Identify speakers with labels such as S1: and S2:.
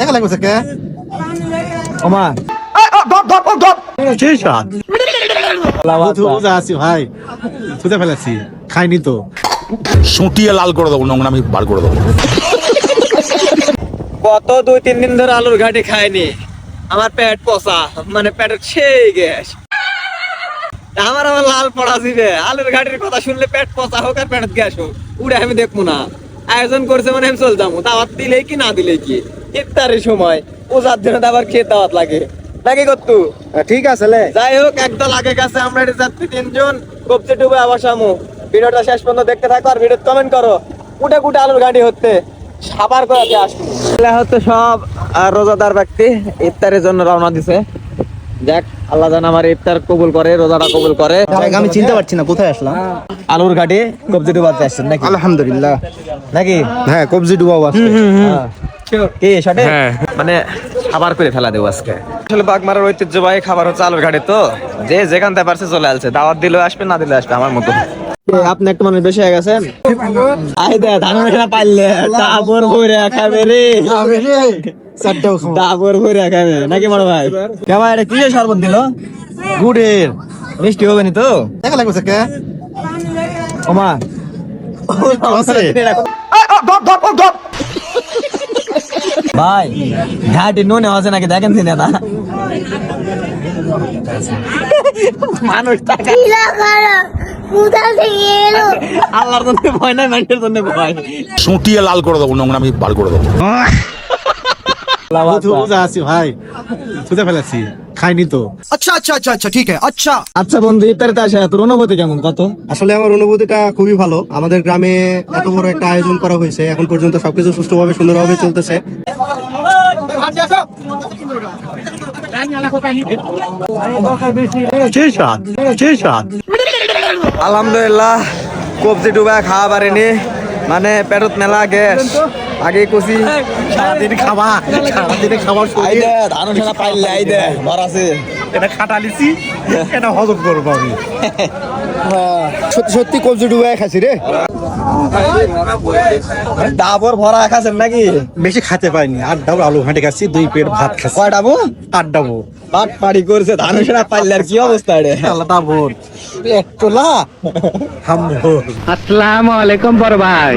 S1: দেখা লাগবে কে ওমা আছি ভাই খুঁজে ফেলেছি খাইনি তো
S2: সুটিয়ে লাল করে দেবো নোংরা আমি বার করে দেবো।
S3: গত 2-3 দিন ধরে আলুর ঘাটি খাইনি, আমার পেট পচা, মানে পেটের সেই গ্যাস। আমার লাল পড়া দিবে আলুর ঘাটির কথা শুনলে পেট পচা হোক আর পেটের গ্যাস হোক উড়ে আমি দেখবো না। আয়োজন করছে মানে আমি চল যাবো, দাওয়াত দিলেই কি না দিলেই কি, ইফতারের সময় ওজার জন্য আবার খেয়ে দাওয়াত লাগে নাকি করতু।
S1: ঠিক আছে
S3: যাই হোক, একদল আগে গেছে, আমরা এটা যাত্রী 3 জন কবজি ডুবে আবার সামু। ভিডিওটা শেষ পর্যন্ত দেখতে থাকো আর ভিডিও কমেন্ট করো কুটে কুটে আলুর ঘাটি হচ্ছে সাবার করে আসবো। এগুলা হচ্ছে সব রোজাদার ব্যক্তি ইফতারের জন্য রওনা দিছে। যাক, আল্লাহ যেন আমার ইফতার কবুল করে, রোজাটা কবুল করে।
S1: আমি চিনতে পারছি না কোথায় আসলাম।
S3: আলুর ঘাটি কবজি ডুবাতে আসছেন নাকি?
S1: আলহামদুলিল্লাহ
S3: নাকি
S1: হ্যাঁ কবজি ডুবাও আছে
S3: কি শটে মানে খাবার করে ফেলা দেবো আজকে। আসলে বাগমারার ঐতিহ্যবাহী খাবার হচ্ছে আলুর ঘাটি, তো যে যেখান থেকে পারছে চলে আসছে, দাওয়াত দিলেও আসবে না দিলে আসবে আমার মতো। আপনি একটু মানুষ বেশি হয়ে গেছেন। আই দে ধান মেখে পাইলে ডাবর ভরে খাবে রে, ডাবর ভরে খাবে নাকি বড় ভাই? কেমন এটা কিসের শরবত দিল? গুড়ের। মিষ্টি হবে নি তো?
S1: দেখা লাগবে কে
S3: ওমা ভাই ঘাটি নুনে আছে নাকি দেখেন দিনে না মানুষ টাকা আল্লাহর জন্য ভয় নাই, মানুষের জন্য ভয়।
S2: সুটিয়ে লাল করে দেবো নোংরা আমি বার করে দেবো।
S1: আছি ভাই খুঁজে ফেলেছি খাইনি তো।
S3: আচ্ছা বন্ধু, ইফতারিতে আসে তোর অনুভূতি কেমন কত?
S1: আসলে আমার অনুভূতিটা খুবই ভালো। আমাদের গ্রামে এত বড় একটা আয়োজন করা হয়েছে, এখন পর্যন্ত সবকিছু সুষ্ঠুভাবে সুন্দরভাবে চলতেছে।
S3: আলহামদুলিল্লাহ, কবজি ডুবা খাওয়া পারিনি, মানে পেটত মেলা গ্যাস। আগে কুচি
S1: সারাদিন খাওয়া
S3: ধান সেনা পাইলে আই দে ভর আছে।
S1: এটা খাটালিছি, এটা হজম করবো আমি। সত্যি সত্যি কবজি ডুবাই খাচ্ছি রে।
S3: ডাবর ভরা খাচ্ছেন নাকি?
S1: বেশি খেতে পাইনি, 8 ডাবো আলু ঘাঁটে খাচ্ছি, 2 প্লেট ভাত খাচ্ছি।
S3: কয় ডাবো?
S1: 8 ডাবো।
S3: পাট পাড়ি করছে, ধান সেনা পাইলে আর কি অবস্থা রে?
S1: আলাদা বোন একটোলা
S4: আসসালামু আলাইকুম বড় ভাই।